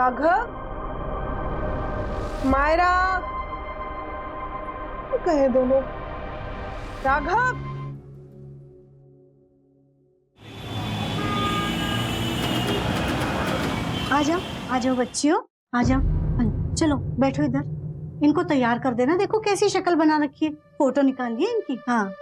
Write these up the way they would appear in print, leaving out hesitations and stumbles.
राघव, मायरा, कहे दोनों? राघव, आ जाओ बच्चियों, आ जाओ। चलो बैठो इधर, इनको तैयार कर देना। देखो कैसी शक्ल बना रखी है, फोटो निकालिए इनकी। हाँ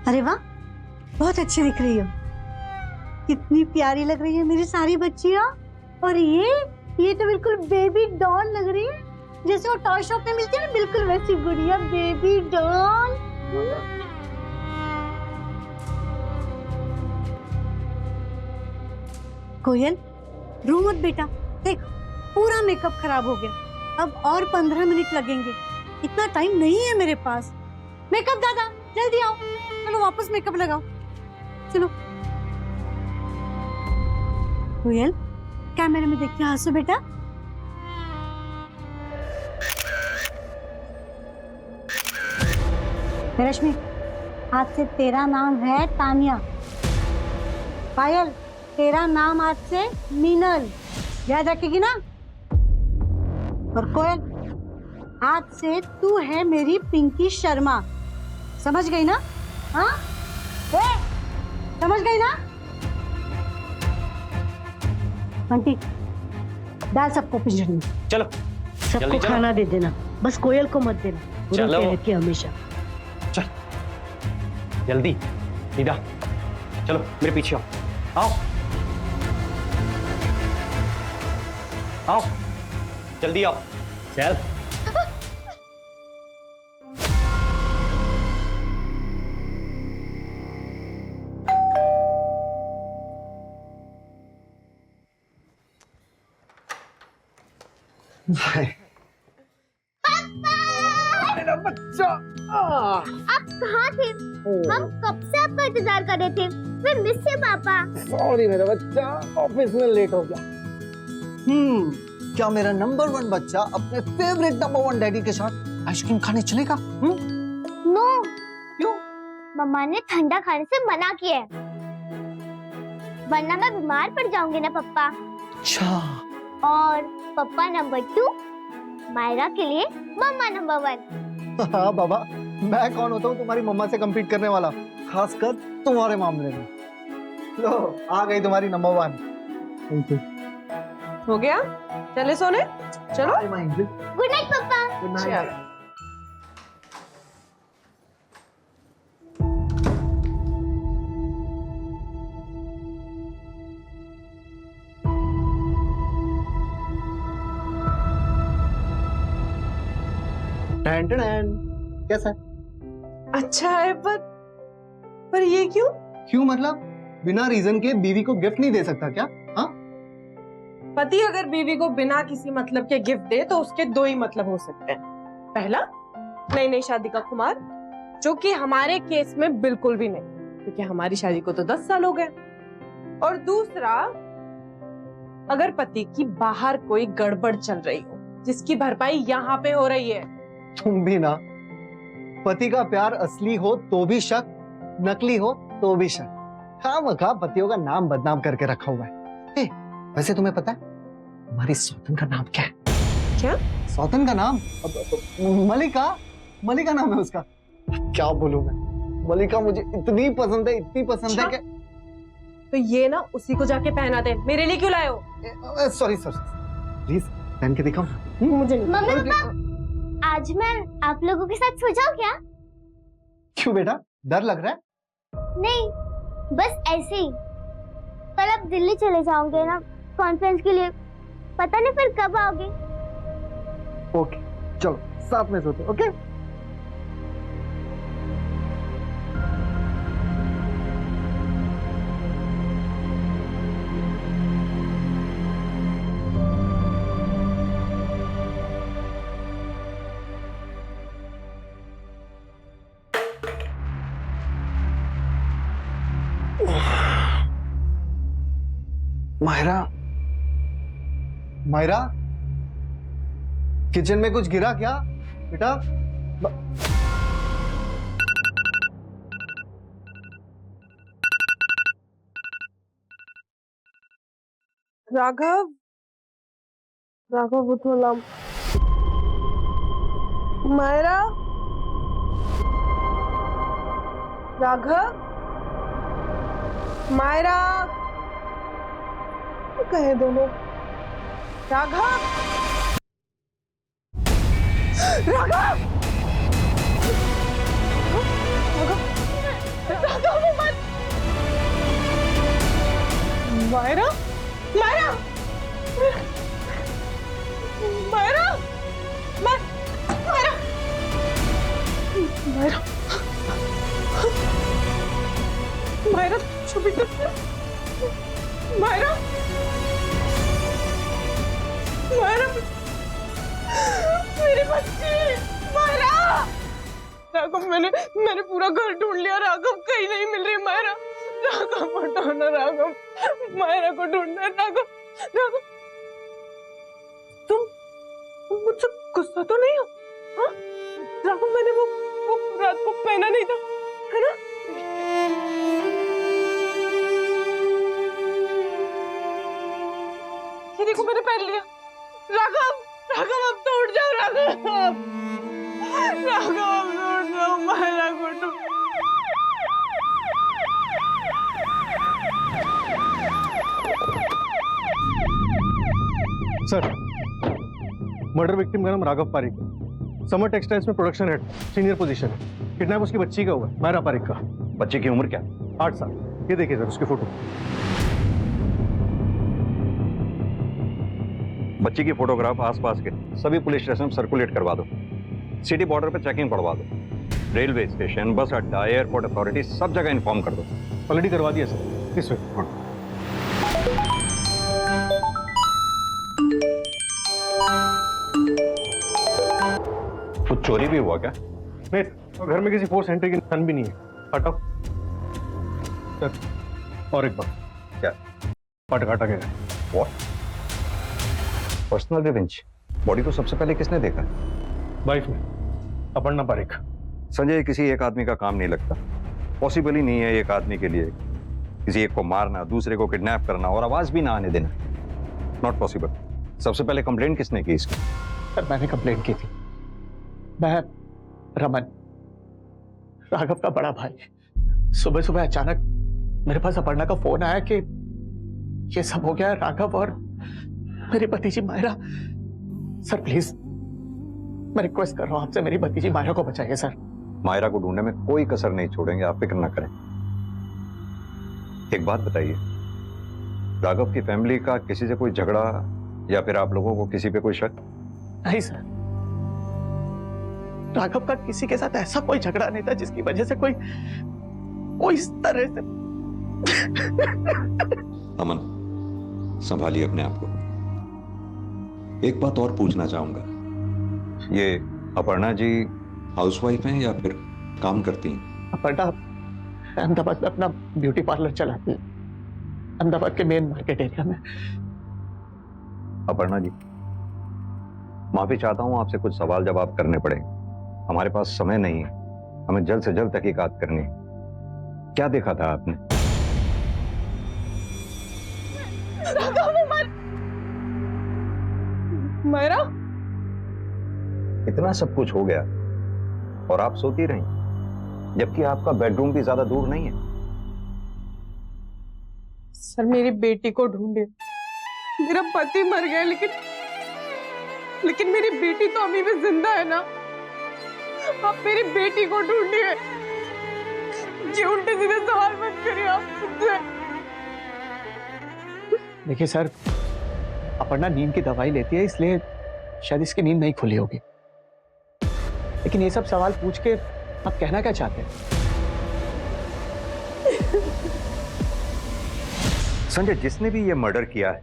अरे वाह, बहुत अच्छी दिख रही हो। कितनी प्यारी लग रही है मेरी सारी बच्चियां। और ये तो बिल्कुल बेबी डॉल लग रही है, जैसे वो टॉय शॉप में मिलती है ना, बिल्कुल वैसी गुड़िया बेबी डॉल। कोयल, रो मत बेटा, देख पूरा मेकअप खराब हो गया। अब और 15 मिनट लगेंगे, इतना टाइम नहीं है मेरे पास। मेकअप दादा जल्दी आओ, चलो वापस मेकअप लगाओ, चलो। कोयल, कैमरे में देख के हंसो बेटा। रश्मि, आज से तेरा नाम है तानिया। पायल, तेरा नाम आज से मीनल, याद रखेगी ना? और कोयल, आज से तू है मेरी पिंकी शर्मा, समझ गई ना? हाँ, समझ गई ना? बंटी, डाल सबको पिंजरे में। चलो सबको खाना दे देना, बस कोयल को मत देना, चलो रहती है हमेशा। चल जल्दी, दीदा चलो मेरे पीछे आओ, आओ जल्दी आओ, चल। मेरा बच्चा, आप कहाँ थे? हम कब से आपका इंतजार कर रहे थे। मैं मिस से पापा। सॉरी मेरा बच्चा, ऑफिस में लेट हो गया। क्या मेरा नंबर 1 बच्चा अपने फेवरेट नंबर 1 डैडी के साथ आइसक्रीम खाने चलेगा? नो। क्यों? मम्मा ने ठंडा खाने से मना किया है, वरना मैं बीमार पड़ जाऊंगी ना पापा। अच्छा। और पापा नंबर 2, मायरा के लिए मम्मा नंबर 1। हाँ बाबा, मैं कौन होता हूँ तुम्हारी मम्मा से कम्पीट करने वाला, खासकर तुम्हारे मामले में। लो आ गई तुम्हारी नंबर 1। Thank you. हो गया? चले सोने, चलो। गुड नाइट पापा। Good night. कैसा है? अच्छा है, पर ये क्यों? क्यों मतलब? बिना रीजन के बीवी को गिफ्ट नहीं दे सकता क्या? हाँ? पति अगर बीवी को बिना किसी मतलब के गिफ्ट दे तो उसके 2 ही मतलब हो सकते हैं। पहला, नई नई शादी का खुमार, जो कि हमारे केस में बिल्कुल भी नहीं, क्योंकि हमारी शादी को तो 10 साल हो गए। और दूसरा, अगर पति की बाहर कोई गड़बड़ चल रही हो जिसकी भरपाई यहाँ पे हो रही है। तुम भी ना, पति का प्यार असली हो तो भी शक, नकली हो तो भी शक। खामखा पतियों का नाम बदनाम करके रखा हुआ है। वैसे तुम्हें पता है हमारी सौतन का नाम क्या है? क्या? सौतन का नाम मलिका। मलिका नाम है उसका। क्या बोलूं मैं, मलिका मुझे इतनी पसंद है, इतनी पसंद है कि तो ये ना उसी को जाके पहना दे, मेरे लिए क्यों लाए हो? सॉरी प्लीज पहन के दिखाओ। मुझे नहीं। मम्मी पापा, आज मैं आप लोगों के साथ सो जाऊं क्या? क्यों बेटा, डर लग रहा है? नहीं, बस ऐसे ही। कल आप दिल्ली चले जाओगे ना कॉन्फ्रेंस के लिए, पता नहीं फिर कब आओगे। ओके चलो साथ में सोते। ओके मायरा, मायरा, किचन में कुछ गिरा क्या बेटा? राघव, राघव उठो ना। मायरा, राघव, मायरा, कहे दोनों? राघव, राघव, राघव, मत। मायरा, मायरा, मायरा, मायरा, मायरा, मायरा, छुपी तो मायरा, मायरा, मेरी बच्ची, मायरा। राघव, मैंने पूरा घर ढूंढ लिया राघव, कहीं नहीं मिल रही मायरा। राघव हटाओ ना राघव, मायरा को ढूंढना। राघव, राघव, तुम मुझसे गुस्सा तो नहीं हो? हाँ? राघव, मैंने वो रात को पहना नहीं था, है ना? ये देखो मैंने पहन लिया। राघव, राघव, अब तो उठ जाओ राघव, राघव, अब तो उठ जाओ, मायरा को ढूंढ। सर, मर्डर विक्टिम का नाम राघव पारिक, समर टेक्सटाइल्स में प्रोडक्शन हेड, सीनियर पोजीशन है। किडनैप उसकी बच्ची का हुआ है, मायरा पारिक का। बच्चे की उम्र क्या? 8 साल। ये देखिए सर उसकी फोटो। बच्ची की फोटोग्राफ आसपास के सभी पुलिस स्टेशन में सर्कुलेट करवा दो। सिटी बॉर्डर पे चेकिंग पड़वा दो। रेलवे स्टेशन, बस अड्डा, एयरपोर्ट अथॉरिटी सब जगह इन्फॉर्म कर दो। ऑलरेडी करवा दिया सर। इस वे। कुछ चोरी भी हुआ क्या? नहीं, घर में किसी फोर्स एंट्री की निशान भी नहीं है। हटाओ सर। और एक बार क्या? पट काटा गया। व्हाट? Personal revenge? बॉडी को सबसे पहले किसने देखा? वाइफ ने, अपर्णा पारिक। संजय, किसी एक आदमी का काम नहीं लगता। पॉसिबल ही नहीं है एक आदमी के लिए किसी एक को मारना, दूसरे को किडनैप करना और आवाज भी ना आने देना। Not possible. सबसे पहले कंप्लेंट किसने की इसकी? सर, मैंने कंप्लेंट की थी। मैं रमन, राघव का बड़ा भाई। सुबह सुबह अचानक मेरे पास अपर्णा का फोन आया कि ये सब हो गया। राघव और मेरी भतीजी मायरा। सर प्लीज, मैं रिक्वेस्ट कर रहा हूं आपसे, मेरी भतीजी मायरा को बचाइए सर। मायरा को ढूंढने में कोई कसर नहीं छोड़ेंगे, आप फिक्र ना करें। एक बात बताइए, राघव की फैमिली का किसी से कोई झगड़ा या फिर आप लोगों को किसी पे कोई शक? नहीं सर, राघव का किसी के साथ ऐसा कोई झगड़ा नहीं था जिसकी वजह से कोई इस तरह से। अमन, संभालिए अपने आप को। एक बात और पूछना चाहूंगा, ये अपर्णा जी हाउसवाइफ हैं या फिर काम करती हैं? अपर्णा अहमदाबाद में अपना ब्यूटी पार्लर चलाती है, अहमदाबाद के मेन मार्केट एरिया में। अपर्णा जी, माफी चाहता हूं, आपसे कुछ सवाल जवाब करने पड़ेंगे। हमारे पास समय नहीं है, हमें जल्द से जल्द तहकीकात करनी है। क्या देखा था आपने? मायरा, इतना सब कुछ हो गया और आप सोती रही, जबकि आपका बेडरूम भी ज्यादा दूर नहीं है। सर, मेरी बेटी को ढूंढे। मेरा पति मर गया, लेकिन मेरी बेटी तो अभी भी जिंदा है ना। आप मेरी बेटी को ढूंढिए। ये उल्टे सीधे सवाल मत करिए आप मुझसे। देखिए सर, अपर्णा नींद की दवाई लेती है, इसलिए शायद इसकी नींद नहीं खुली होगी। लेकिन ये सब सवाल पूछ के आप कहना क्या चाहते हैं? संजय, जिसने भी ये मर्डर किया है,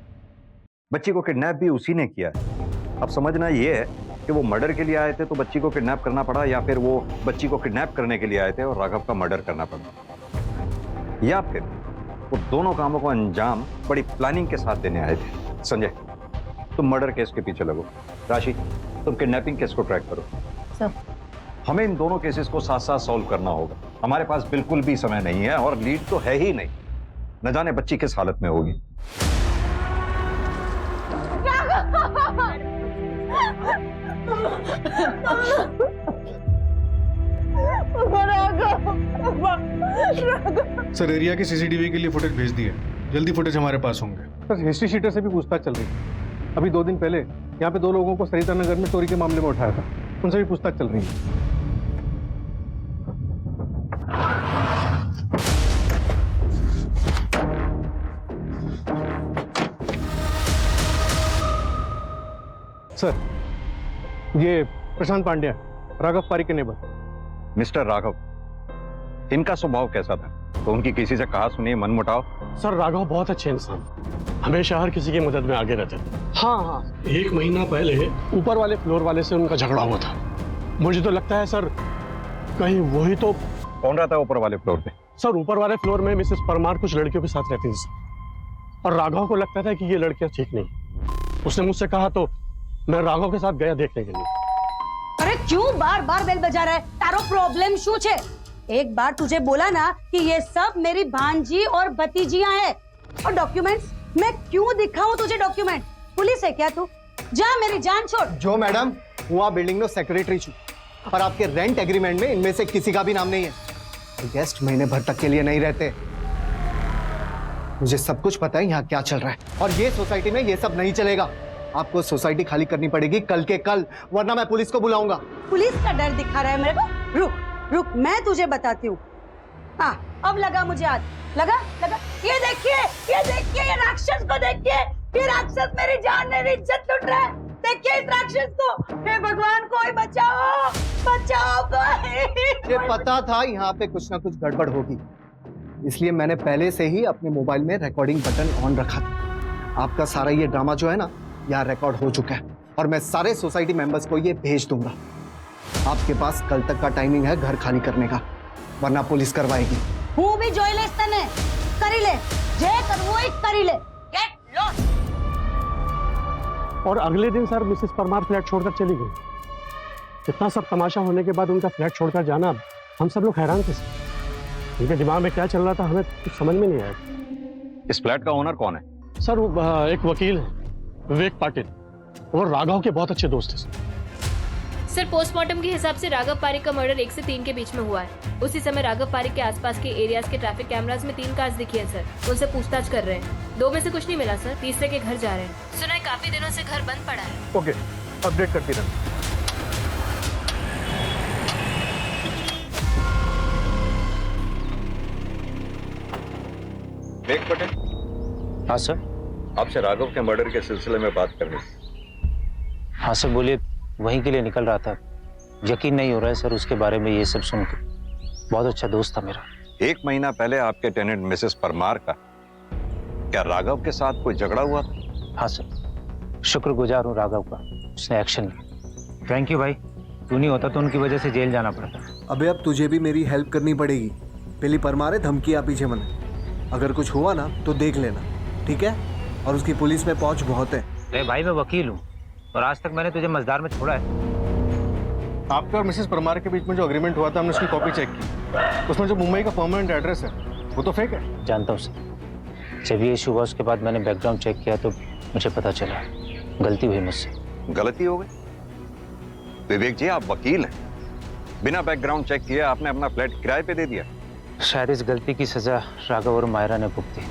बच्ची को किडनैप भी उसी ने किया है। अब समझना ये है कि वो मर्डर के लिए आए थे तो बच्ची को किडनैप करना पड़ा, या फिर वो बच्ची को किडनैप करने के लिए आए थे और राघव का मर्डर करना पड़ा, या फिर वो दोनों कामों को अंजाम बड़ी प्लानिंग के साथ देने आए थे। संजय, तुम मर्डर केस के पीछे लगो। राशि, तुम किडनैपिंग केस को ट्रैक करो। सर। हमें इन दोनों केसेस को साथ साथ सॉल्व करना होगा। हमारे पास बिल्कुल भी समय नहीं है और लीड तो है ही नहीं। न जाने बच्ची किस हालत में होगी। सर एरिया की सीसीटीवी के लिए फुटेज भेज दी है, जल्दी फुटेज हमारे पास होंगे। सर हिस्ट्री शीटर से भी पूछताछ चल रही है। अभी 2 दिन पहले यहाँ पे 2 लोगों को सरिता नगर में चोरी के मामले में उठाया था, उनसे भी पूछताछ चल रही है। सर ये प्रशांत पांड्या, राघव पारी के नेबर। मिस्टर राघव, इनका स्वभाव कैसा था? तो उनकी किसी से कहा सुनी मनमुटाव? सर राघव बहुत अच्छे इंसान, हमेशा हर किसी की मदद में आगे रहते थे। हाँ, 1 महीना पहले ऊपर वाले फ्लोर वाले से उनका झगड़ा हुआ था। मुझे तो लगता है सर कहीं वही तो। कौन रहता है ऊपर वाले फ्लोर पे? सर ऊपर वाले फ्लोर में मिसेस परमार कुछ लड़कियों के साथ रहती थी सर, और राघव को लगता था कि ये लड़कियां ठीक नहीं। उसने मुझसे कहा तो मैं राघव के साथ गया देखने के लिए। अरे क्यों बार बार बेल बजा रहा है? तारो प्रॉब्लम शू छे? एक बार तुझे बोला ना कि ये सब मेरी भांजी और भतीजियां हैं। और डॉक्यूमेंट्स मैं क्यों दिखाऊं तुझे डॉक्यूमेंट? पुलिस है क्या तू? जा मेरी जान छोड़। जो मैडम, हुआ बिल्डिंग में सेक्रेटरी छू और आपके रेंट एग्रीमेंट में इनमें से किसी का भी नाम नहीं है। गेस्ट महीने भर तक के लिए नहीं रहते। मुझे सब कुछ पता है यहाँ क्या चल रहा है, और ये सोसाइटी में ये सब नहीं चलेगा। आपको सोसाइटी खाली करनी पड़ेगी कल के कल, वरना मैं पुलिस को बुलाऊंगा। पुलिस का डर दिखा रहा है मेरे को? रुक रुक, मैं तुझे बताती हूँ। हाँ, अब लगा मुझे हाथ। लगा लगा। ये देखिए, ये राक्षस को देखिए। ये राक्षस मेरी जान, मेरी इज्जत लूट रहा है। देखिए इस राक्षस को। हे भगवान, कोई बचाओ, बचाओ कोई। मुझे पता था यहाँ पे कुछ ना कुछ गड़बड़ होगी, इसलिए मैंने पहले से ही अपने मोबाइल में रिकॉर्डिंग बटन ऑन रखा था। आपका सारा ये ड्रामा जो है ना, यहाँ रिकॉर्ड हो चुका है और मैं सारे सोसाइटी मेंबर्स को ये भेज दूंगा। आपके पास कल तक का टाइमिंग है घर खाली करने का, वरना पुलिस करवाएगी। हूँ भी जोइले तने करी ले, जे करवो ही करी ले। Get lost. और अगले दिन सर मिसेस परमार फ्लैट छोड़कर चली गई। इतना सब तमाशा होने के बाद उनका फ्लैट छोड़कर जाना, हम सब लोग हैरान थे सर। उनके दिमाग में क्या चल रहा था हमें कुछ समझ में नहीं आया। इस फ्लैट का ओनर कौन है? सर वो एक वकील है, विवेक पाटिल। वो राघव के बहुत अच्छे दोस्त हैं सर। पोस्टमार्टम के हिसाब से राघव पारिक का मर्डर 1 से 3 के बीच में हुआ है। उसी समय राघव पारिक के आसपास के एरियाज के ट्रैफिक कैमरास में 3 कार्स दिखी है सर। उनसे पूछताछ कर रहे हैं। 2 में से कुछ नहीं मिला सर, तीसरे के घर जा रहे हैं। सुना है काफी दिनों से घर बंद पड़ा है। ओके, अपडेट करती रहना। विवेक पटेल। हाँ सर। आपसे राघव के मर्डर के सिलसिले में बात करनी। हाँ सर बोलिए। वहीं के लिए निकल रहा था। यकीन नहीं हो रहा है सर उसके बारे में ये सब सुन के। बहुत अच्छा दोस्त था मेरा। 1 महीना पहले आपके टेनेंट मिसेस परमार का क्या राघव के साथ कोई झगड़ा हुआ था? हाँ सर, शुक्रगुजार हूँ राघव का, उसने एक्शन लिया। थैंक यू भाई, तू नहीं होता तो उनकी वजह से जेल जाना पड़ता। अबे अब तुझे भी मेरी हेल्प करनी पड़ेगी। पहली परमार है, धमकियाँ पीछे मन। अगर कुछ हुआ ना तो देख लेना, ठीक है? और उसकी पुलिस में पहुंच बहुत है। अरे भाई मैं वकील हूँ और आज तक मैंने तुझे मजदार में छोड़ा है। आपके और मिसेस परमार के बीच में जो एग्रीमेंट हुआ था, हमने उसकी कॉपी चेक की। उसमें जो मुंबई का परमानेंट एड्रेस है वो तो फेक है। जानता हूँ सर। जब ये इशू हुआ उसके बाद मैंने बैकग्राउंड चेक किया तो मुझे पता चला गलती हुई मुझसे। गलती हो गई? विवेक जी, आप वकील हैं, बिना बैकग्राउंड चेक किए आपने अपना फ्लैट किराए पे दे दिया। शायद इस गलती की सजा राघव और मायरा ने भुगती।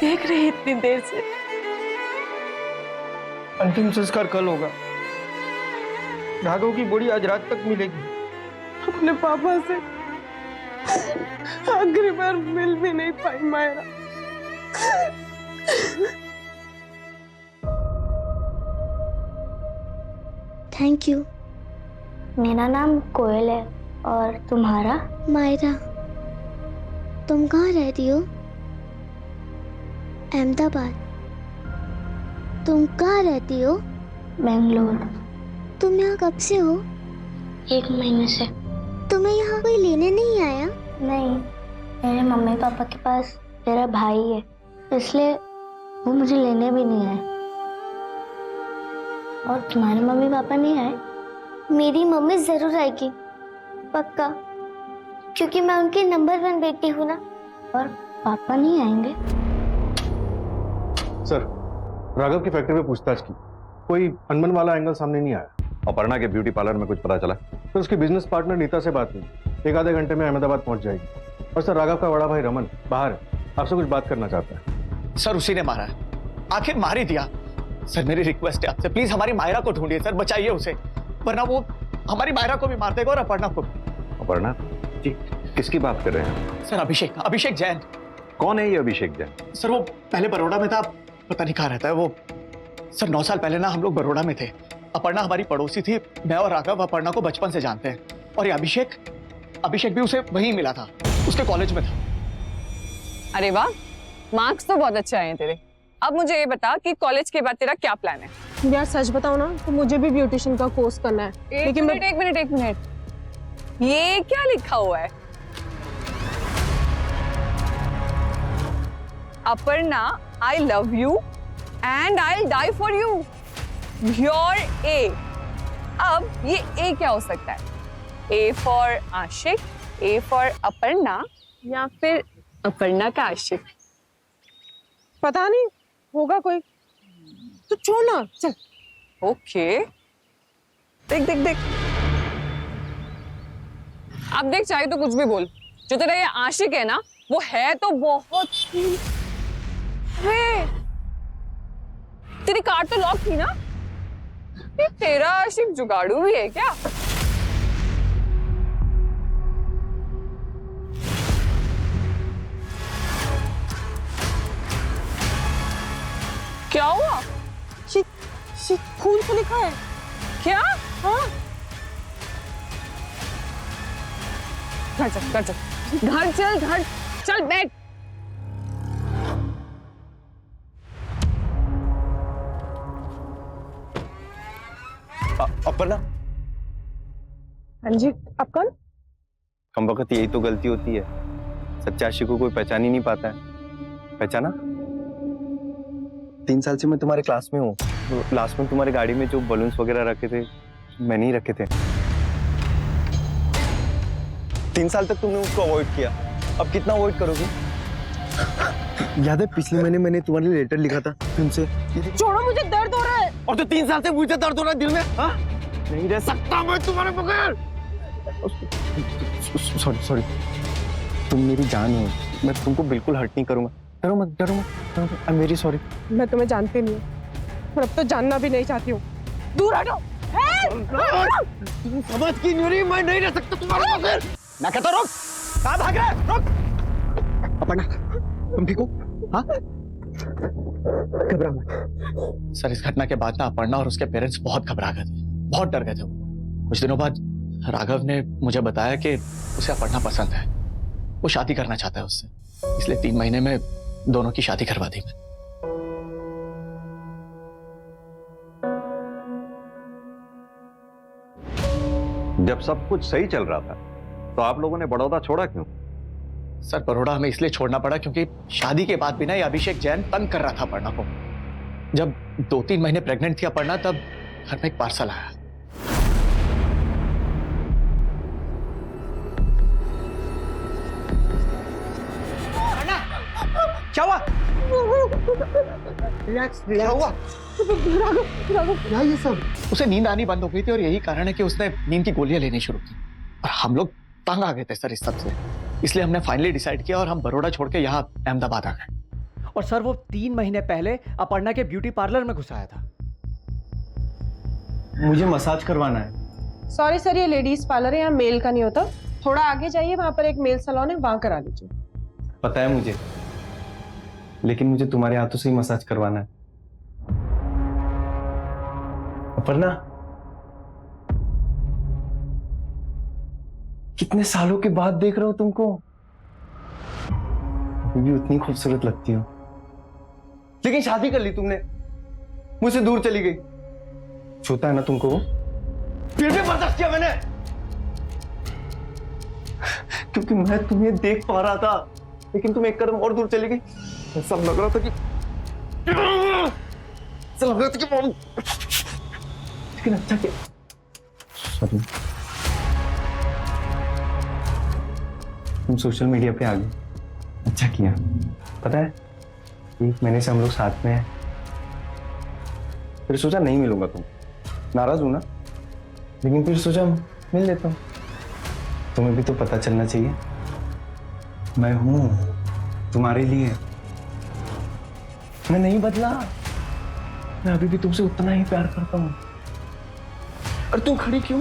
देख रही इतनी देर से। अंतिम संस्कार कल होगा। राघव की बॉडी आज रात तक मिलेगी। अपने पापा से आखिरी बार मिल भी नहीं पाई मायरा। Thank you. मेरा नाम कोयल है और तुम्हारा? मायरा। तुम कहाँ रहती हो? अहमदाबाद। तुम कहाँ रहती हो? बेंगलोर। तुम यहाँ कब से हो? 1 महीने से। तुम्हें यहाँ कोई लेने नहीं आया? नहीं, मेरे मम्मी पापा के पास मेरा भाई है, इसलिए वो मुझे लेने भी नहीं आए। और तुम्हारे मम्मी पापा नहीं आए? मेरी मम्मी जरूर आएगी, पक्का, क्योंकि मैं उनकी नंबर 1 बेटी हूँ ना। और पापा नहीं आएंगे? सर, राघव की फैक्ट्री में पूछताछ की, कोई अनबन वाला एंगल सामने नहीं आया। अपर्णा के ब्यूटी पार्लर में कुछ पता चला? तो उसकी बिजनेस पार्टनर नीता से बात हुई, 1 आधे घंटे में अहमदाबाद पहुंच जाएगी। और सर, राघव का बड़ा भाई रमन बाहर है, आपसे कुछ बात करना चाहता है। सर उसी ने मारा है, आखिर मार ही दिया। सर मेरी रिक्वेस्ट है आपसे, प्लीज हमारी मायरा को ढूंढिए सर, बचाइए उसे, वरना वो हमारी मायरा को भी मार देगा और अपर्णा को भी। अपर्णा जी, किसकी बात कर रहे हैं? सर अभिषेक जैन। कौन है ये अभिषेक जैन? सर वो पहले बड़ौदा में था, पता नहीं कहाँ रहता है वो। सर 9 साल पहले ना हम लोग बड़ौदा में थे। अपर्णा हमारी पड़ोसी थी, मैं और राघव अपर्णा को बचपन से जानते हैं। और ये अभिषेक भी उसे वहीं मिला था, उसके कॉलेज में था। अरे वाह, मार्क्स तो बहुत अच्छे आए हैं तेरे। अब मुझे ये बता कि कॉलेज के बाद तेरा क्या प्लान है? यार सच बताओ ना, तो मुझे भी ब्यूटिशियन का कोर्स करना है। एक मिनट, ये क्या लिखा हुआ है? Aparna, I love you and I die for you. Your A. अब ये ए क्या हो सकता है? ए फॉर आशिक, ए फॉर अपर्णा, या फिर अपर्णा का आशिक? पता नहीं, होगा कोई। तो छोड़ ना, चल। ओके, देख अब देख, चाहे तो कुछ भी बोल, जो तेरा ये आशिक है ना, वो है तो बहुत ही है। तेरी कार तो लॉक थी ना? ये तेरा आशिक जुगाड़ू भी है क्या? क्या हुआ? खून से लिखा है। क्या? हाँ। घर चल बैठ। अपर्णा। हाँ जी, आप कौन? हम वक्त यही तो गलती होती है, सच्चे आशिक को कोई पहचान ही नहीं पाता है। पहचाना? 3 साल से मैं तुम्हारे क्लास में हूँ। लास्ट में तुम्हारी गाड़ी में जो बलून्स वगैरह रखे थे, मैंने ही रखे थे। 3 साल तक तुमने उसको अवॉइड किया, अब कितना अवॉइड करोगे? याद है पिछले महीने मैंने तुम्हारे लिए लेटर लिखा था तुमसे? छोड़ो, मुझे दर्द हो रहा है। और तो 3 साल से मुझे दर्द हो रहा है दिल में। हाँ? नहीं रह सकता मैं तुम्हारे बगैर। सॉरी, तुम मेरी जान हो, मैं तुमको बिल्कुल हर्ट नहीं करूंगा। डरो मत। I am very sorry. मैं तुम्हें जानती नहीं हूँ, और अब तो जानना भी नहीं चाहती हूँ। दूर हटो। तुम समझ की नहीं, मैं नहीं रह सकता तुम्हारे बगैर। मैं कहता रुक, कहाँ भाग रहा है? रुक। अपर्णा, तुम ठीक हो? हाँ? घबरा मत। सर इस घटना के बाद ना अपर्णा और उसके पेरेंट्स बहुत घबरा गए थे, बहुत डर गए थे वो। कुछ दिनों बाद राघव ने मुझे बताया कि उसे अपर्णा पसंद है, वो शादी करना चाहता है उससे, इसलिए 3 महीने में दोनों की शादी करवा दी मैं। जब सब कुछ सही चल रहा था तो आप लोगों ने बड़ौदा छोड़ा क्यों? सर बड़ौदा हमें इसलिए छोड़ना पड़ा क्योंकि शादी के बाद भी ना ये अभिषेक जैन तंग कर रहा था अपर्णा को। जब 2-3 महीने प्रेग्नेंट थी अपर्णा, तब घर में एक पार्सल आया। क्या हुआ? क्या हुआ? क्या ये सब? उसे नींद आनी बंद हो गई थी और यही कारण है कि उसने नींद की गोलियां लेनी शुरू की। और हम लोग तंग आ गए थे सर इस सब से, इसलिए हमने फाइनली डिसाइड किया और हम बड़ौदा छोड़ के यहाँ अहमदाबाद आ गए। और सर वो 3 महीने पहले अपर्णा के ब्यूटी पार्लर में घुसाया था। मुझे मसाज करवाना है। सॉरी सर, ये लेडीज पार्लर है, यहाँ मेल का नहीं होता। थोड़ा आगे जाइए, वहां पर एक मेल सैलून है, वहां करा लीजिए। पता है मुझे, लेकिन मुझे तुम्हारे हाथों से ही मसाज करवाना है। अपर्णा, कितने सालों के बाद देख रहा हूं तुमको। अभी भी उतनी खूबसूरत लगती हो, लेकिन शादी कर ली तुमने, मुझसे दूर चली गई। छूता है ना तुमको, फिर भी बर्दाश्त किया मैंने, क्योंकि मैं तुम्हें देख पा रहा था, लेकिन तुम एक कदम और दूर चली गई। ऐसा लग रहा था कि लेकिन अच्छा क्या, सॉरी, तुम सोशल मीडिया पे आ गए, अच्छा किया। पता है 1 महीने से हम लोग साथ में हैं, फिर सोचा नहीं मिलूंगा, तुम नाराज हूं ना, लेकिन फिर सोचा मिल लेता हूं। तुम्हें भी तो पता चलना चाहिए मैं हूं तुम्हारे लिए, मैं नहीं बदला, मैं अभी भी तुमसे उतना ही प्यार करता हूं। और तुम खड़ी क्यों?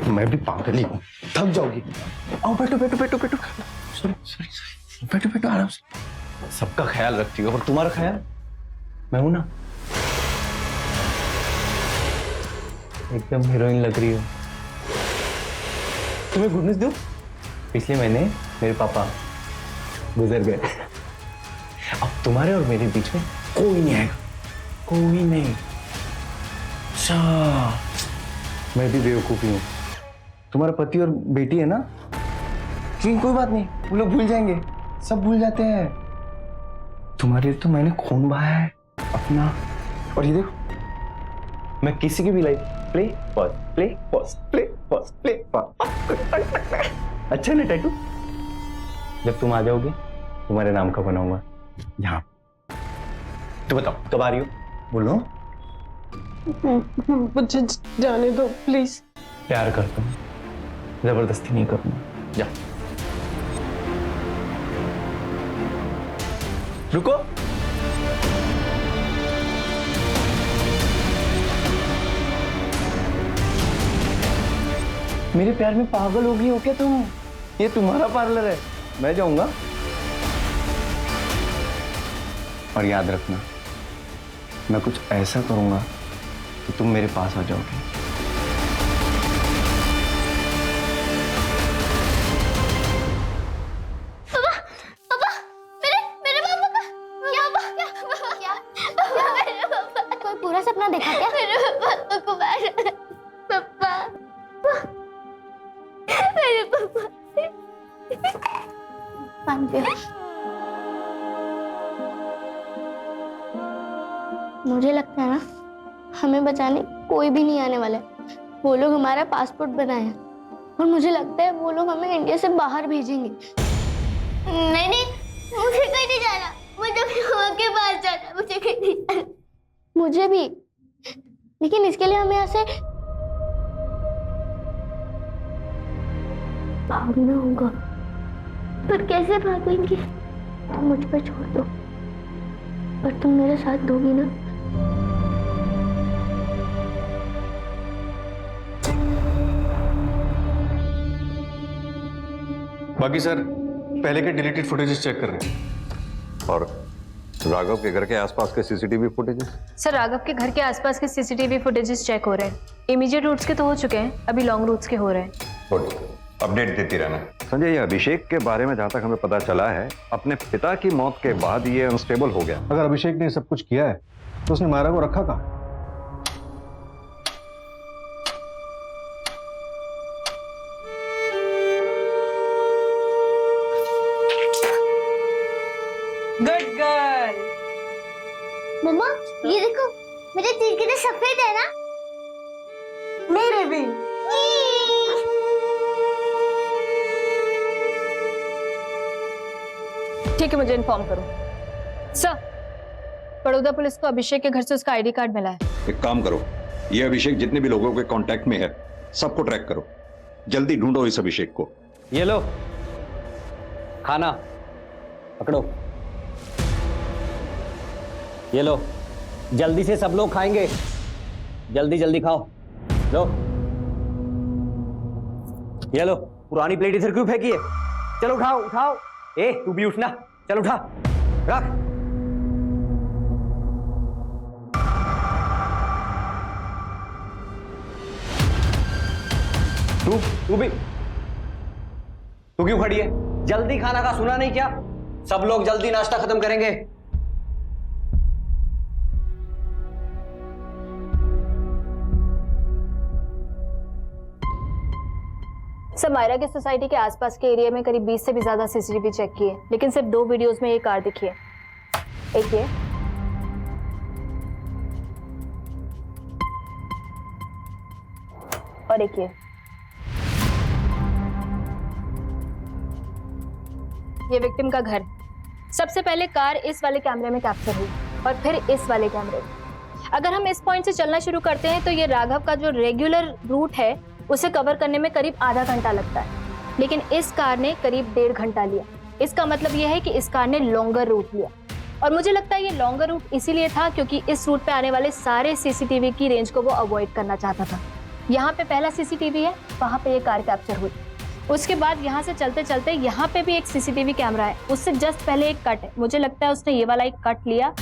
मैं भी पागल ही हूं, थक जाओगी। आओ बैठो बैठो बैठो बैठो, सॉरी सॉरी सॉरी, बैठो बैठो आराम से। सबका ख्याल रखती हो, और तुम्हारा ख्याल मैं हूं ना, एकदम हीरोइन लग रही हो। तुम्हें गुड न्यूज़ दूं? पिछले महीने मेरे पापा गुजर गए। अब तुम्हारे और मेरे बीच में कोई नहीं आएगा, कोई नहीं। अच्छा, मैं भी बेवकूफी हूँ। तुम्हारा पति और बेटी है ना, लेकिन कोई बात नहीं, वो लोग भूल जाएंगे, सब भूल जाते हैं। तुम्हारे लिए तो मैंने खून बहाया है अपना, और ये देखो मैं किसी की भी life play pause play pause play pause play pause. अच्छा ना टैटू? जब तुम आ जाओगे तुम्हारे नाम का बनाऊंगा यहाँ। तो बताओ कब आ रही हो, बोलो। मुझे जाने दो प्लीज। प्यार करता हूँ, जबरदस्ती नहीं करूंगा, जा। रुको, मेरे प्यार में पागल हो गई हो क्या तुम? ये तुम्हारा पार्लर है, मैं जाऊंगा। और याद रखना, मैं कुछ ऐसा करूंगा कि तुम मेरे पास आ जाओगे। पापा, पापा, मेरे पापा का क्या हुआ? क्या मेरे पापा? कोई पूरा सपना देखा क्या? मेरे पापा को मारा। पापा, मेरे पापा। पानी पियो। मुझे लगता है ना, हमें बचाने कोई भी नहीं आने वाला है। वो लोग हमारा पासपोर्ट बनाए हैं, और मुझे लगता है वो लोग हमें इंडिया से बाहर भेजेंगे। नहीं नहीं, मुझे कहीं नहीं जाना, मुझे अपनी माँ के पास जाना, मुझे कहीं नहीं जाना। मुझे भी, लेकिन इसके लिए हमें यहाँ से भागना होगा। पर कैसे भागेंगे? तुम मुझ पर छोड़ दो, पर तुम मेरे साथ दोगी ना? बाकी सर पहले के डिलीटेड फुटेजेस चेक कर रहे हैं। और राघव के घर के आसपास के सीसीटीवी फुटेजेस? सर राघव के घर के आसपास के सीसीटीवी फुटेजेस चेक हो रहे हैं। इमीडिएट रूट्स के तो हो चुके हैं, अभी लॉन्ग रूट्स के हो रहे हैं। गुड, अपडेट देती रहना। संजय, ये अभिषेक के बारे में जहां तक हमें पता चला है, अपने पिता की मौत के बाद ये अनस्टेबल हो गया। अगर अभिषेक ने सब कुछ किया है तो उसने मायरा को रखा कहाँ? Good girl. मम्मा, ये देखो, मेरे तीर कितने सफेद है ना? मेरे भी। ठीक है, मुझे इन्फॉर्म करो। सर, बड़ौदा पुलिस को अभिषेक के घर से उसका आईडी कार्ड मिला है। एक काम करो, ये अभिषेक जितने भी लोगों के कांटेक्ट में है सबको ट्रैक करो, जल्दी ढूंढो इस अभिषेक को। ये लो खाना पकड़ो। ये लो, जल्दी से सब लोग खाएंगे, जल्दी जल्दी खाओ। लो, ये लो, पुरानी प्लेट इधर क्यों फेंकी है? चलो उठाओ उठाओ। ए तू भी उठना, चल उठा, रख। तू भी, तू क्यों खड़ी है? जल्दी खाना का सुना नहीं क्या? सब लोग जल्दी नाश्ता खत्म करेंगे। सर, मायरा के सोसाइटी के आसपास के एरिया में करीब 20 से भी ज्यादा सीसीटीवी चेक किए, लेकिन सिर्फ 2 वीडियोस में ये कार दिखी है। एक ये और एक ये विक्टिम का घर। सबसे पहले कार इस वाले कैमरे में कैप्चर हुई और फिर इस वाले कैमरे में। अगर हम इस पॉइंट से चलना शुरू करते हैं तो ये राघव का जो रेगुलर रूट है उसे कवर करने में करीब आधा घंटा लगता है, लेकिन इस कार ने करीब 1.5 घंटा लिया। इसका मतलब यह है कि इस कार ने लॉन्गर रूट लिया, और मुझे लगता है ये लॉन्गर रूट इसीलिए था क्योंकि इस रूट पे आने वाले सारे सीसीटीवी की रेंज को वो अवॉइड करना चाहता था। यहाँ पे पहला सीसीटीवी है, वहाँ पे ये कार कैप्चर हुई। उसके बाद यहाँ से चलते चलते यहाँ पे भी एक सीसीटीवी कैमरा है, उससे जस्ट पहले एक कट है। मुझे लगता है उसने ये वाला एक कट लिया।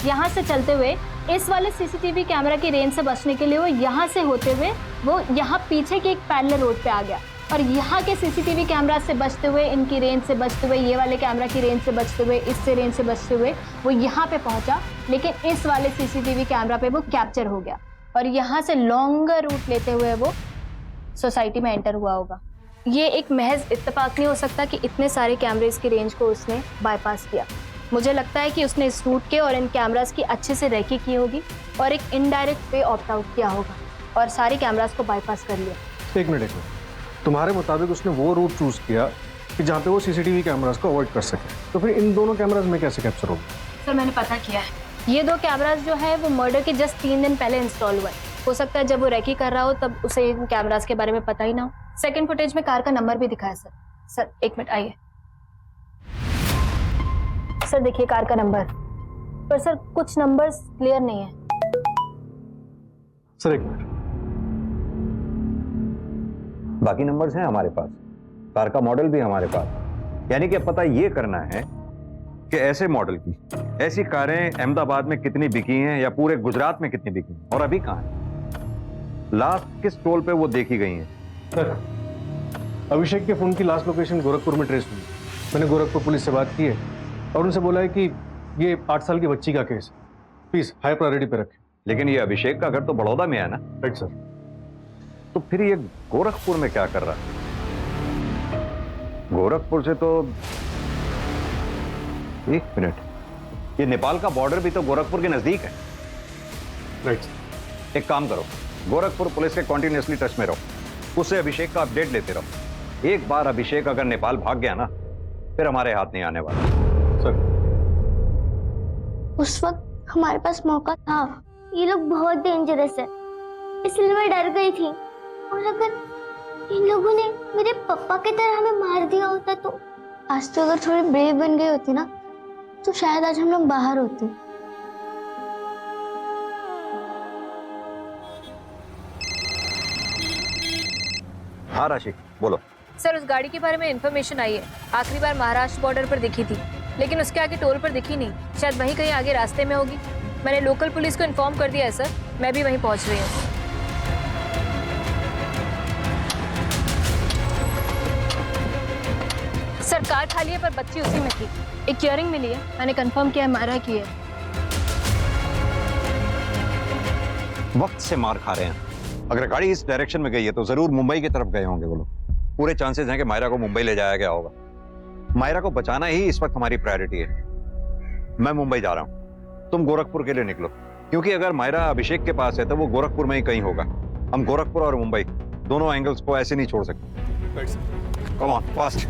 यहाँ से चलते हुए इस वाले सीसीटीवी कैमरा की रेंज से बचने के लिए वो यहाँ से होते हुए वो यहाँ पीछे के एक पैरेलल रोड पे आ गया, और यहाँ के सीसीटीवी कैमरा से बचते हुए, इनकी रेंज से बचते हुए, ये वाले कैमरा की रेंज से बचते हुए, इससे रेंज से बचते हुए वो यहाँ पे पहुंचा, लेकिन इस वाले सीसीटीवी कैमरा पे वो कैप्चर हो गया, और यहाँ से लॉन्गर रूट लेते हुए वो सोसाइटी में एंटर हुआ होगा। ये एक महज इत्तेफाक नहीं हो सकता कि इतने सारे कैमरेज की रेंज को उसने बाईपास किया। मुझे लगता है कि उसने इस रूट के और इन कैमरास की अच्छे से रेकी की होगी और एक इनडायरेक्ट वे ऑप्ट आउट किया होगा और सारे कैमरास को बाईपास कर लिया। एक मिनट, तुम्हारे मुताबिक उसने वो रूट चूज किया कि जहाँ पे वो सीसीटीवी कैमरास को अवॉइड कर सके, तो फिर इन दोनों कैमरास में कैसे कैप्चर होगा? सर, मैंने पता किया है, ये 2 कैमरास जो है वो मर्डर के जस्ट 3 दिन पहले इंस्टॉल हुआ है। हो सकता है जब वो रेकी कर रहा हो तब उसे इन कैमरास के बारे में पता ही ना हो। सेकंड फुटेज में कार का नंबर भी दिखा है सर। सर एक मिनट आइए। सर देखिए कार का नंबर, पर सर कुछ नंबर्स क्लियर नहीं है। सर एक मिनट, बाकी नंबर्स हैं हमारे पास, कार का मॉडल भी हमारे पास। यानी कि पता ये करना है कि ऐसे मॉडल की ऐसी कारें अहमदाबाद में कितनी बिकी हैं या पूरे गुजरात में कितनी बिकी हैं और अभी कहाँ हैं, लास्ट किस टोल पे वो देखी गई हैं। सर अभिषेक के फोन की लास्ट लोकेशन गोरखपुर में ट्रेस हुई। मैंने गोरखपुर पुलिस से बात की है और उनसे बोला है कि ये 8 साल की बच्ची का केस है, प्लीज हाई प्रायोरिटी पे रखें। लेकिन ये अभिषेक का घर तो बड़ौदा में है ना? Right sir. तो फिर ये गोरखपुर में क्या कर रहा है? गोरखपुर से तो एक मिनट, ये नेपाल का बॉर्डर भी तो गोरखपुर के नजदीक है। राइट। एक काम करो, गोरखपुर पुलिस के कॉन्टिन्यूसली टच में रहो, उससे अभिषेक का अपडेट लेते रहो। एक बार अभिषेक अगर नेपाल भाग गया ना, फिर हमारे हाथ नहीं आने वाला। सर उस वक्त हमारे पास मौका था, ये लोग बहुत डेंजरस है, इसलिए मैं डर गई थी। और अगर इन लोगों ने मेरे पापा की तरह हमें मार दिया होता तो आज तो अगर थोड़ी ब्रेव बन गई होती ना, तो शायद आज हम लोग बाहर होते। हाँ राशि बोलो। सर उस गाड़ी के बारे में इंफॉर्मेशन आई है, आखिरी बार महाराष्ट्र बॉर्डर पर दिखी थी, लेकिन उसके आगे टोल पर दिखी नहीं, शायद वहीं कहीं आगे रास्ते में होगी। मैंने लोकल पुलिस को इन्फॉर्म कर दिया है सर, मैं भी वहीं पहुंच रही हूँ। सर कार खाली है पर बच्ची उसी में थी। एक इयरिंग मिली है, मैंने कंफर्म किया है मायरा की है। वक्त से मार खा रहे हैं। अगर गाड़ी इस डायरेक्शन में गई है तो जरूर मुंबई की तरफ गए होंगे वो लोग। पूरे चांसेस हैं कि मायरा को मुंबई ले जाया गया होगा। मायरा को बचाना ही इस वक्त हमारी प्रायोरिटी है। मैं मुंबई जा रहा हूं, तुम गोरखपुर के लिए निकलो, क्योंकि अगर मायरा अभिषेक के पास है तो वो गोरखपुर में ही कहीं होगा। हम गोरखपुर और मुंबई दोनों एंगल्स को ऐसे नहीं छोड़ सकते। Come on fast.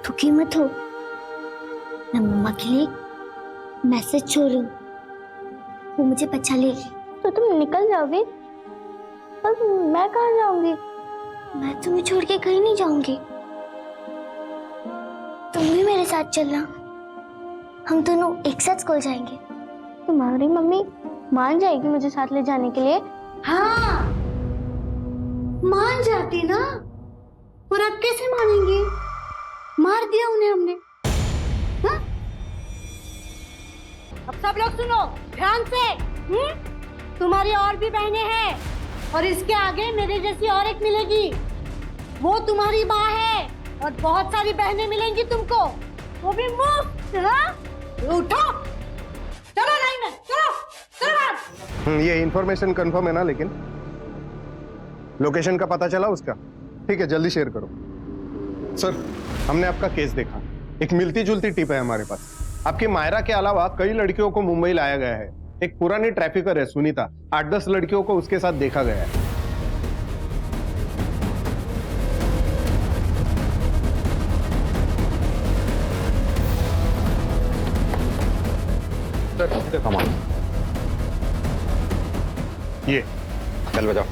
दुखी मत हो, मैं मम्मा के लिए मैसेज छोड़ रही हूँ, वो मुझे बचा लेगी। तो तुम निकल जाओगे, पर मैं कहाँ जाऊंगी? मैं तुम्हें छोड़ के कहीं नहीं जाऊंगी, तुम भी मेरे साथ चलना। हम दोनों एक साथ स्कूल जाएंगे। तुम्हारी मम्मी मान जाएगी मुझे साथ ले जाने के लिए? हाँ, मान जाती ना, और अब कैसे मानेंगी? मार दिया उन्हें हमने। हाँ? अब सब लोग सुनो ध्यान से। तुम्हारी और भी बहनें हैं, और इसके आगे मेरे जैसी और एक मिलेगी, वो तुम्हारी माँ है, और बहुत सारी बहनें मिलेंगी तुमको, वो भी मुफ्त। हाँ? उठो, चलो लाइन में, चलो चलो बाहर। ये इन्फॉर्मेशन कंफर्म है ना? लेकिन लोकेशन का पता चला उसका? ठीक है, जल्दी शेयर करो। सर, हमने आपका केस देखा, एक मिलती जुलती टिप है हमारे पास। आपकी मायरा के अलावा कई लड़कियों को मुंबई लाया गया है। एक पुरानी ट्रैफिकर है सुनीता, 8-10 लड़कियों को उसके साथ देखा गया है। कमाल। ये चल बजाओ।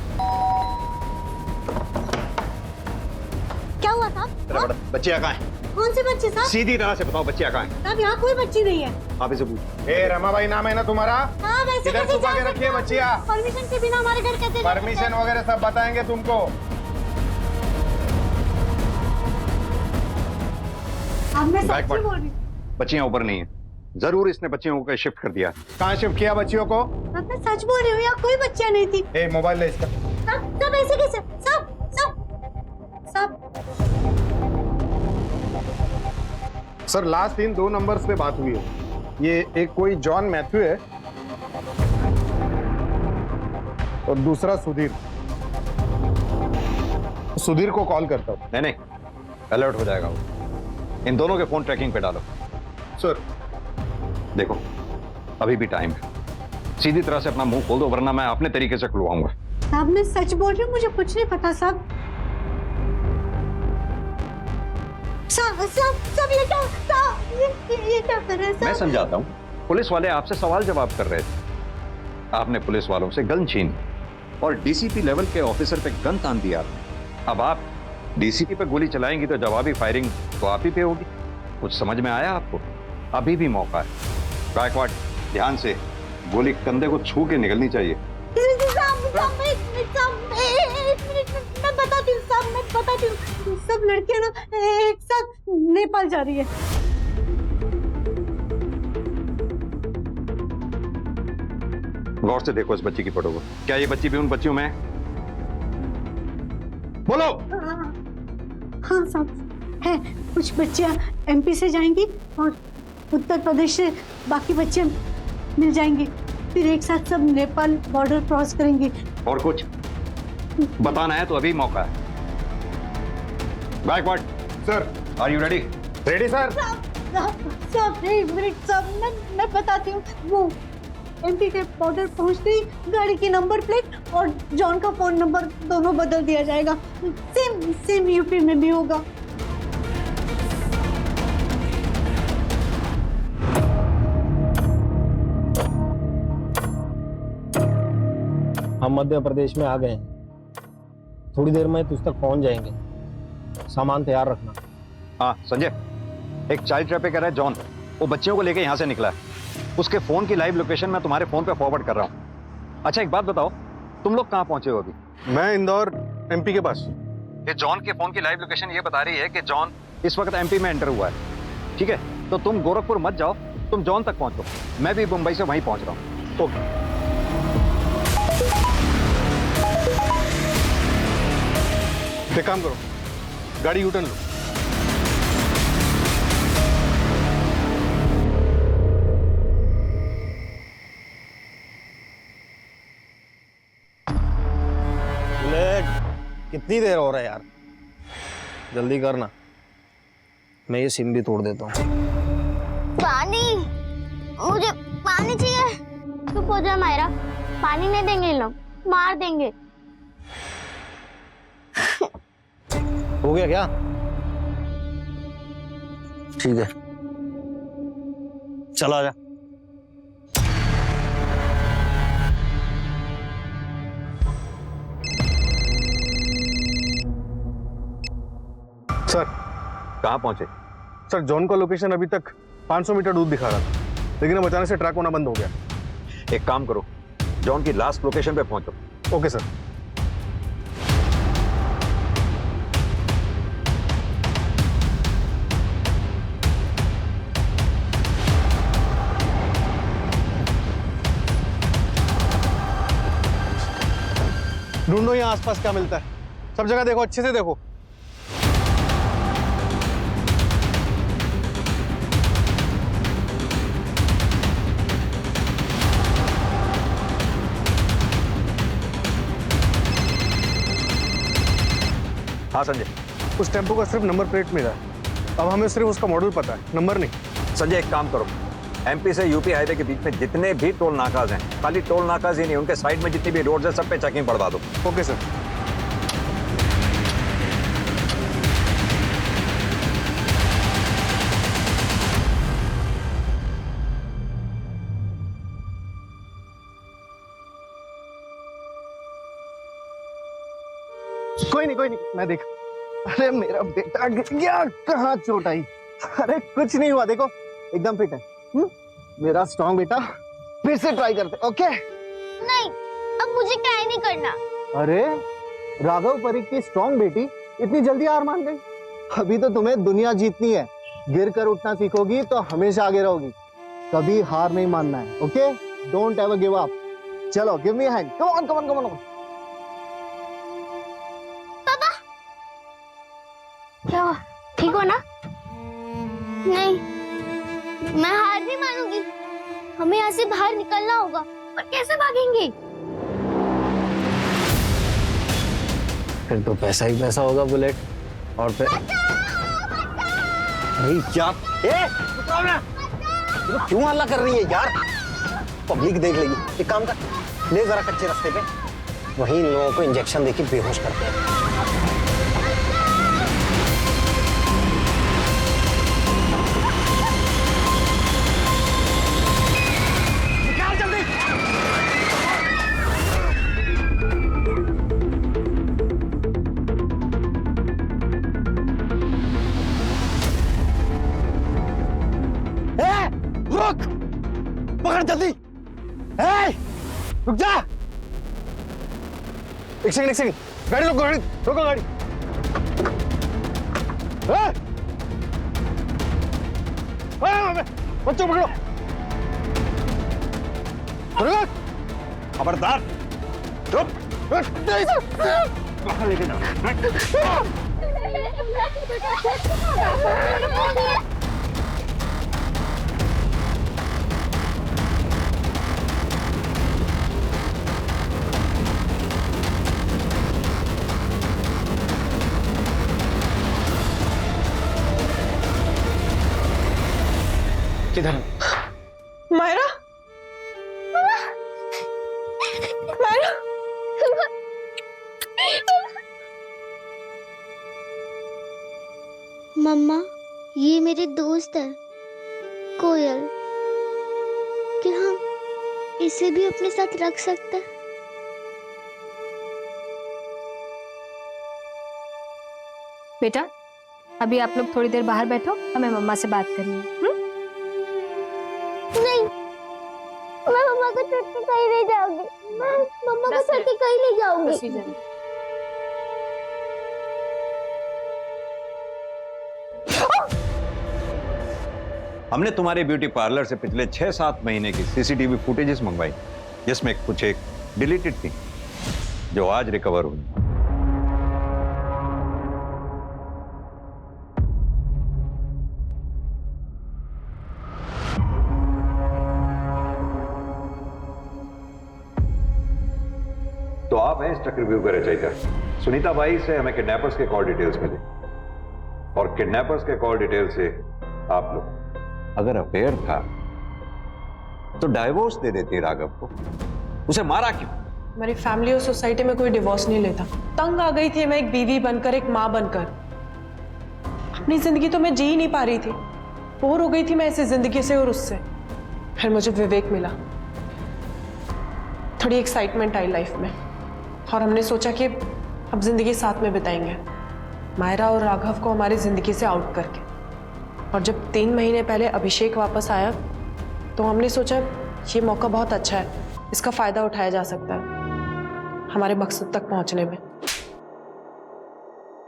क्या हुआ साहब? बच्चियां कहाँ हैं? कौन से बच्चे साहब? सीधी तरह से बताओ, बच्चियां कहाँ हैं? साहब यहाँ कोई बच्ची नहीं है। आप इसे पूछो। ए रमाबाई नाम है ना तुम्हारा? हाँ, वैसे इधर कैसे छुपा जा के सकते रखिए हो? बच्चियां। परमिशन के बिना हमारे घर कैसे जा सकते परमिशन हैं? वगैरह सब बताएंगे तुमको। अब मैं सच्ची Backward. बोल रही हूँ। बच्चियां ऊपर नहीं है, जरूर इसने बच्चियों को शिफ्ट कर दिया। कहाँ शिफ्ट किया बच्चियों को? अब मैं सच बोल रही हूँ, यहाँ कोई बच्चियाँ नहीं थी। ए मोबाइल ले इसका। सब ऐसे कैसे? सब सर, लास्ट इन 2 नंबर्स पे बात हुई है। ये एक कोई जॉन मैथ्यू है और दूसरा सुधीर। सुधीर को कॉल करता हूँ। नहीं, अलर्ट हो जाएगा वो। इन दोनों के फोन ट्रैकिंग पे डालो। सर देखो, अभी भी टाइम है, सीधी तरह से अपना मुंह खोल दो, वरना मैं अपने तरीके से खुलवाऊंगा। साहब मैं सच बोल रही हूँ, मुझे कुछ नहीं पता साहब। सब ये क्या कर रहे हैं मैं साहब? समझाता हूँ। पुलिस वाले आपसे सवाल जवाब कर रहे थे, आपने पुलिस वालों से गन छीन और डीसीपी लेवल के ऑफिसर पे गन तान दिया। अब आप डीसीपी पे गोली चलाएंगी तो जवाबी फायरिंग तो आप ही पे होगी। कुछ समझ में आया आपको? अभी भी मौका है। गायकवाड़, ध्यान से, गोली कंधे को छू के निकलनी चाहिए। मैं बताती हूँ साहब, मैं बताती हूँ। सब लड़कियां ना एक साथ नेपाल जा रही है। गौर से देखो इस बच्ची की फोटो को। क्या ये बच्ची भी उन बच्चियों में है? बोलो। हाँ साहब है, कुछ बच्चियां एमपी से जाएंगी और उत्तर प्रदेश से बाकी बच्चियां मिल जाएंगी, फिर एक साथ सब नेपाल बॉर्डर क्रॉस करेंगी। और कुछ बताना है तो अभी मौका है। Gaikwad sir, are you ready? Ready sir. सब एक मिनट सब, मैं बताती हूँ। वो एमपी के बॉर्डर पहुंचते ही गाड़ी की नंबर प्लेट और जॉन का फोन नंबर दोनों बदल दिया जाएगा। सेम यूपी में भी होगा। हम मध्य प्रदेश में आ गए हैं, थोड़ी देर में तुझ तक पहुंच जाएंगे। सामान तैयार रखना। हाँ संजय, एक चाइल्ड ट्रैफिकर है जॉन, वो बच्चियों को लेके यहाँ से निकला है। उसके फोन की लाइव लोकेशन मैं तुम्हारे फोन पे फॉरवर्ड कर रहा हूँ। अच्छा एक बात बताओ, तुम लोग कहाँ पहुंचे हो अभी? मैं इंदौर एमपी के पास। ये जॉन के फोन की लाइव लोकेशन ये बता रही है कि जॉन इस वक्त एमपी में एंटर हुआ है। ठीक है, तो तुम गोरखपुर मत जाओ, तुम जॉन तक पहुंचो। मैं भी मुंबई से वहीं पहुंच रहा हूँ। ओके। एक काम करो, गाड़ी यूटर्न लो। कितनी देर हो रहा है यार, जल्दी करना, मैं ये सिम भी तोड़ देता हूँ। पानी, मुझे पानी चाहिए। चुप हो जा मायरा, पानी नहीं देंगे लोग, मार देंगे। हो गया क्या? ठीक है, चला जा। सर कहाँ पहुंचे? सर जॉन का लोकेशन अभी तक 500 मीटर दूर दिखा रहा था, लेकिन अब अचानक से ट्रैक होना बंद हो गया। एक काम करो, जॉन की लास्ट लोकेशन पे पहुंचो। Okay sir. ढूंढो यहाँ आसपास क्या मिलता है, सब जगह देखो, अच्छे से देखो। हाँ संजय। उस टेम्पो का सिर्फ नंबर प्लेट मिला है, अब हमें सिर्फ उसका मॉडल पता है, नंबर नहीं। संजय एक काम करो, एमपी से यूपी हाईवे के बीच में जितने भी टोल नाकाज हैं, खाली टोल नाकाज ही नहीं, उनके साइड में जितनी भी रोड्स हैं सब पे चेकिंग बढ़वा दो। Okay sir. कोई नहीं, मैं देख। अरे मेरा बेटा गिर गया, कहाँ चोट आई? अरे कुछ नहीं हुआ, देखो एकदम फिट है। मेरा स्ट्रॉन्ग बेटा, फिर से ट्राई करते। ओके नहीं, अब मुझे ट्राई नहीं करना। अरे राघव परीख की स्ट्रॉन्ग बेटी इतनी जल्दी हार मान गई? अभी तो तुम्हें दुनिया जीतनी है। गिर कर उठना सीखोगी तो हमेशा आगे रहोगी, कभी हार नहीं मानना है। Okay, don't ever give up. चलो give me hand, come on come on come on. क्या हुआ? ठीक हो ना? नहीं, मैं हार नहीं मानूंगी। हमें यहाँ से बाहर निकलना होगा, पर कैसे भागेंगे? फिर तो पैसा ही पैसा होगा बुलेट। और फिर नहीं क्या? तो क्यों हल्ला कर रही है यार? पब्लिक देख लेगी। एक काम कर, ले जरा कच्चे रास्ते पे, वहीं इन लोगों को इंजेक्शन देके बेहोश करते हैं। रुक, पकड़ जल्दी। रुक जा। एक सेकंड, गाड़ी रोको, गाड़ी। बच्चों पकड़ो। खबरदार, चुप। कहाँ लेके जाओ? किधर? मायरा, मायरा, मम्मा, ये मेरे दोस्त है कोयल। क्या हम इसे भी अपने साथ रख सकते हैं? बेटा, अभी आप लोग थोड़ी देर बाहर बैठो, हमें मम्मा से बात करनी है। नहीं, मैं मम्मा को छोड़ के कहीं नहीं जाऊंगी। मैं मम्मा को छोड़ के कहीं नहीं जाऊंगी। हमने तुम्हारे ब्यूटी पार्लर से पिछले 6-7 महीने की सीसीटीवी फुटेजेस मंगवाई, जिसमें कुछ एक डिलीटेड थी जो आज रिकवर हुई। तो आप हैं इस चक्रव्यूह के रचयिता। सुनीता बाई से हमें किडनैपर्स के कॉल डिटेल्स मिले, और किडनैपर्स के कॉल डिटेल से आप लोग अगर अफेयर था तो डाइवोर्स दे देती राघव को, उसे मारा क्यों? हमारी फैमिली और सोसाइटी में कोई डिवोर्स नहीं लेता। तंग आ गई थी मैं एक बीवी बनकर, एक माँ बनकर। अपनी जिंदगी तो मैं जी ही नहीं पा रही थी, बोर हो गई थी मैं ऐसी जिंदगी से और उससे। फिर मुझे विवेक मिला, थोड़ी एक्साइटमेंट आई लाइफ में, और हमने सोचा कि अब जिंदगी साथ में बिताएंगे। मायरा और राघव को हमारी जिंदगी से आउट करके। और जब 3 महीने पहले अभिषेक वापस आया तो हमने सोचा ये मौका बहुत अच्छा है, इसका फायदा उठाया जा सकता है हमारे मकसद तक पहुंचने में।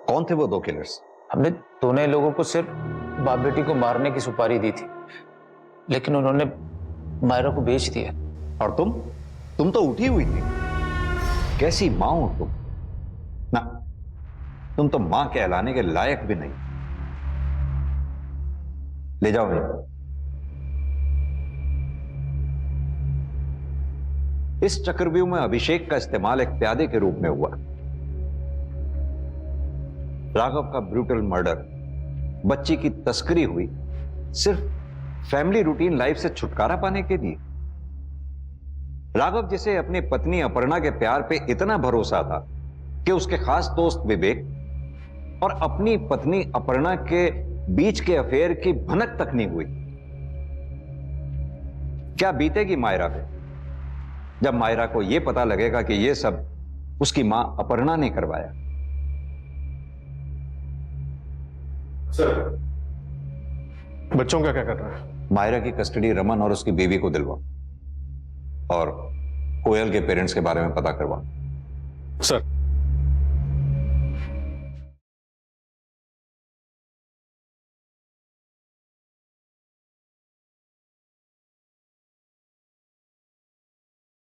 कौन थे वो 2 किलर्स? हमने दोनों लोगों को सिर्फ बाप बेटी को मारने की सुपारी दी थी, लेकिन उन्होंने मायरा को बेच दिया। और तुम तो उठी हुई थी। कैसी मां हो तुम? ना, तुम तो मां कहलाने के लायक भी नहीं। ले जाओ इनको। इस चक्रव्यूह में अभिषेक का इस्तेमाल एक प्यादे के रूप में हुआ। राघव का ब्रूटल मर्डर, बच्ची की तस्करी हुई सिर्फ फैमिली रूटीन लाइफ से छुटकारा पाने के लिए। राघव जिसे अपनी पत्नी अपर्णा के प्यार पे इतना भरोसा था कि उसके खास दोस्त विवेक और अपनी पत्नी अपर्णा के बीच के अफेयर की भनक तक नहीं हुई। क्या बीतेगी मायरा पे जब मायरा को यह पता लगेगा कि यह सब उसकी मां अपर्णा ने करवाया? सर, बच्चों का क्या कर रहा है? मायरा की कस्टडी रमन और उसकी बीवी को दिलवा और कोयल के पेरेंट्स के बारे में पता करवा। सर,